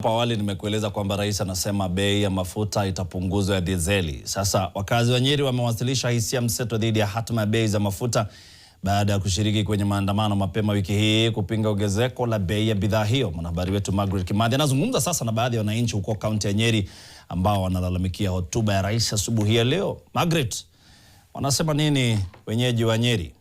Hapo awali nimekueleza kwamba rais anasema bei ya mafuta itapunguzwa ya dizeli. Sasa wakazi wa Nyeri wamewasilisha hisia mseto dhidi ya hatima ya bei za mafuta baada ya kushiriki kwenye maandamano mapema wiki hii kupinga ongezeko la bei ya bidhaa hiyo. Mwanahabari wetu Margaret Kimathi anazungumza sasa na baadhi ya wananchi huko kaunti ya Nyeri ambao wanalalamikia hotuba ya rais asubuhi ya leo. Margaret, wanasema nini wenyeji wa Nyeri?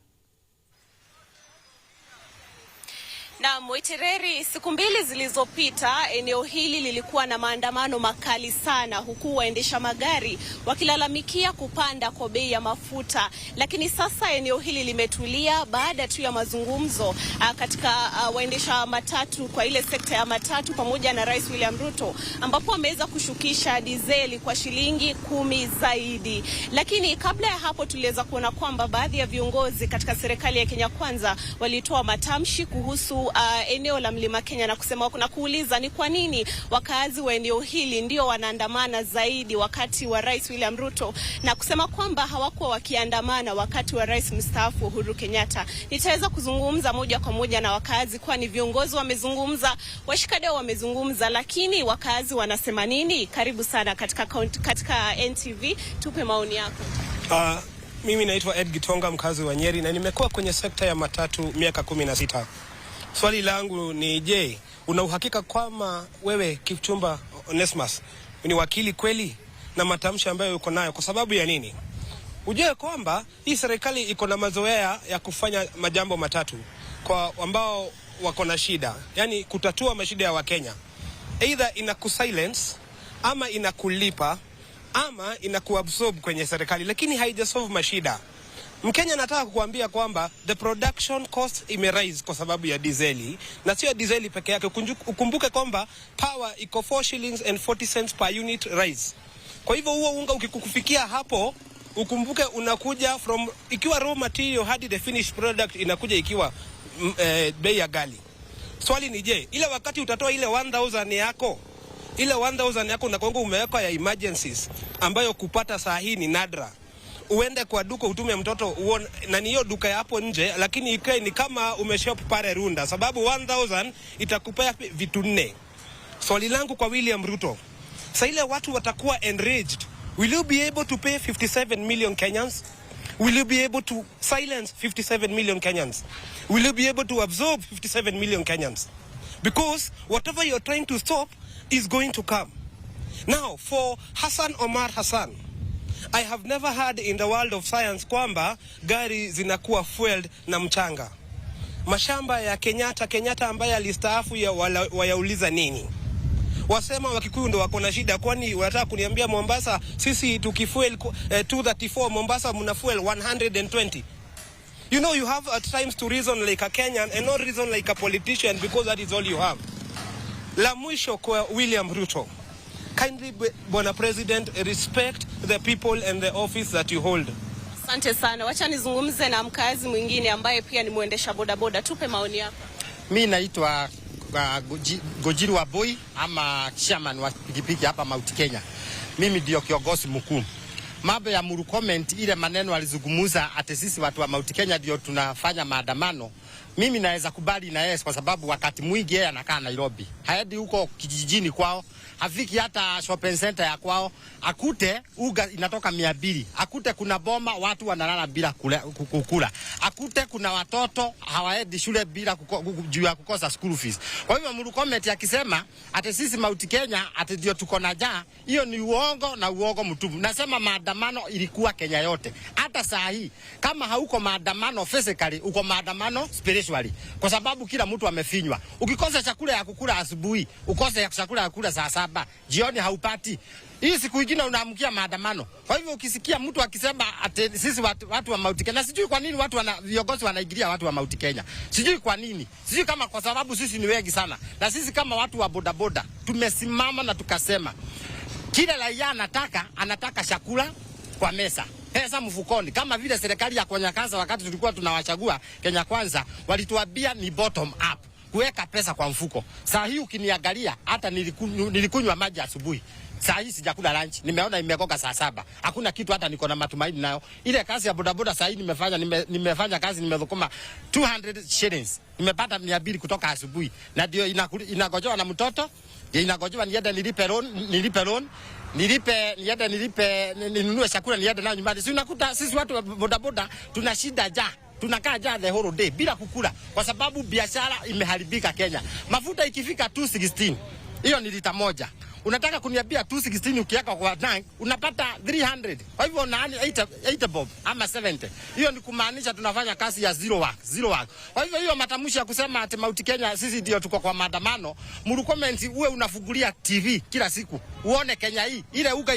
Na Mwitireri, siku mbili zilizopita eneo hili lilikuwa na maandamano makali sana, huku waendesha magari wakilalamikia kupanda kwa bei ya mafuta. Lakini sasa eneo hili limetulia baada tu ya mazungumzo katika waendesha matatu kwa ile sekta ya matatu pamoja na Rais William Ruto, ambapo ameweza kushukisha dizeli kwa shilingi 10 zaidi. Lakini kabla ya hapo tuliweza kuona kwamba baadhi ya viongozi katika serikali ya Kenya Kwanza walitoa matamshi kuhusu eneo la Mlima Kenya na kusema na kuuliza ni kwa nini wakazi wa eneo hili ndio wanaandamana zaidi wakati wa Rais William Ruto, na kusema kwamba hawakuwa wakiandamana wakati wa Rais mstaafu Uhuru Kenyatta. Nitaweza kuzungumza moja kwa moja na wakazi, kwani viongozi wamezungumza, washikadau wamezungumza, lakini wakazi wanasema nini? Karibu sana katika NTV, tupe maoni yako. Mimi naitwa Ed Gitonga, mkazi wa Nyeri, na nimekuwa kwenye sekta ya matatu miaka 16. Swali langu ni je, una uhakika kwamba wewe Kipchumba Onesmus ni wakili kweli na matamshi ambayo uko nayo? Kwa sababu ya nini? Ujue kwamba hii serikali iko na mazoea ya kufanya majambo matatu kwa ambao wako na shida, yani kutatua mashida ya Wakenya. Either inakusilence ama inakulipa ama inakuabsorb kwenye serikali, lakini haijasolve mashida. Mkenya nataka kukuambia kwamba the production cost imerise kwa sababu ya dizeli, na sio dizeli peke yake. Ukumbuke kwamba power iko 4 shillings and 40 cents per unit rise. Kwa hivyo huo unga ukikufikia hapo, ukumbuke unakuja from ikiwa raw material hadi the finished product inakuja ikiwa bei ya gali. Swali ni je, ile wakati utatoa ile 1000 yako, ile 1000 yako unakonga umeweka ya emergencies ambayo kupata saa hii ni nadra. Uende kwa duka utume mtoto uone, na niyo duka ya hapo nje, lakini ikae ni kama umeshop pale Runda, sababu 1000 itakupea vitu 4. Swali langu kwa William Ruto, sasa ile watu watakuwa enraged, will you be able to pay 57 million Kenyans? Will you be able to silence 57 million Kenyans? Will you be able to absorb 57 million Kenyans? Because whatever you're trying to stop is going to come. Now, for Hassan Omar Hassan, I have never heard in the world of science kwamba gari zinakuwa fueled na mchanga. Mashamba ya Kenyatta ambaye alistaafu wayauliza nini? Wasema Wakikuyu ndo wako na shida, kwani wanataka kuniambia Mombasa sisi tukifuel 234, Mombasa mna fuel 120? You know, you have at times to reason like a Kenyan and not reason like a politician, because that is all you have. La mwisho kwa William Ruto, kindly, Bwana President, respect the people and the office that you hold. Asante sana. Wacha nizungumze na mkazi mwingine ambaye pia ni muendesha bodaboda. Tupe maoni yako. Mimi naitwa Gojiru wa Boy ama chairman wa pikipiki hapa Mount Kenya. Mimi ndio kiongozi mkuu. Mambo ya Murkomen, ile maneno alizungumuza ate sisi watu wa Mount Kenya ndio tunafanya maandamano, mimi naweza kubali na yeye, kwa sababu wakati mwingi yeye anakaa Nairobi, haendi huko kijijini kwao, hafiki hata shopping center ya kwao, akute uga inatoka 200, akute kuna boma watu wanalala bila kukula, akute kuna watoto hawaendi shule bila juu ya kukosa school fees. Kwa hivyo Murkomen akisema ate sisi Mount Kenya ate ndio tuko na njaa, hiyo ni uongo na uongo mtupu. Nasema maandamano ilikuwa Kenya yote. Hata saa hii kama hauko maandamano physically, uko maandamano spiritually, kwa sababu kila mtu amefinywa. Ukikosa chakula ya kukula asubuhi, ukose chakula ya kukula saa 7 jioni, haupati. Hii siku nyingine unaamkia maandamano. Kwa hivyo ukisikia mtu akisema ate sisi watu wa Mount Kenya, sijui kwa nini viongozi wanaigilia watu wa Mount Kenya. Sijui kwa nini. Sijui kama kwa sababu sisi ni wengi sana. Na sisi kama watu wa bodaboda tumesimama na tukasema kila raia anataka chakula kwa mesa, pesa mfukoni, kama vile serikali ya Kenya Kwanza wakati tulikuwa tunawachagua Kenya Kwanza walituambia ni bottom up, kuweka pesa kwa mfuko. Saa hii ukiniangalia hata nilikunywa maji asubuhi, saa hii sijakula lunch, nimeona imekoka saa 7. Hakuna kitu hata niko na matumaini nayo. Ile kazi ya bodaboda saa hii nimefanya kazi, nimedhukuma 200 shillings. Nimepata 200 kutoka asubuhi, na ndio inagojewa na mtoto Inagojewa niende nilipe loan, ninunue chakula niende nayo nyumbani. Si unakuta sisi watu boda boda tuna shida njaa. Tunakaa njaa the whole day bila kukula kwa sababu biashara imeharibika Kenya. Mafuta ikifika 216, hiyo ni lita moja. Unataka kuniambia 216 ukiweka kwa tank unapata 300. Kwa hivyo unaani 8 bob ama 70. Hiyo ni kumaanisha tunafanya kazi ya zero work. Kwa hivyo hiyo matamshi ya kusema ati Mount Kenya sisi ndio tuko kwa maandamano, Murkomen uwe unafungulia TV kila siku. Uone Kenya hii ile uga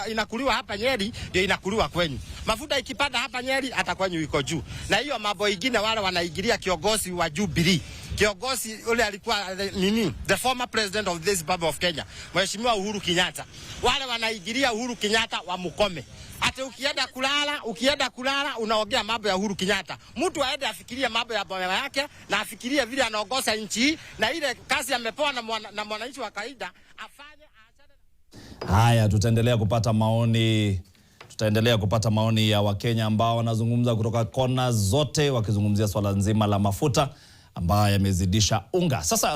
inakuliwa hapa Nyeri ndio inakuliwa kwenyu. Mafuta ikipanda hapa Nyeri hata kwenyu iko juu. Na hiyo mambo mengine wale wanaigilia kiongozi wa Jubilee. Kiongozi ule alikuwa the former president of this Republic of Kenya, Mheshimiwa Uhuru Kenyatta. Wale wanaigilia Uhuru Kenyatta wamukome. Hata ukienda kulala unaongea mambo ya Uhuru Kenyatta. Mtu aende afikirie mambo ya baba yake na afikirie vile anaongoza nchi na ile kazi amepewa na mwananchi wa kawaida afanye. Haya, tutaendelea kupata maoni ya Wakenya ambao wanazungumza kutoka kona zote wakizungumzia swala nzima la mafuta ambayo yamezidisha unga. Sasa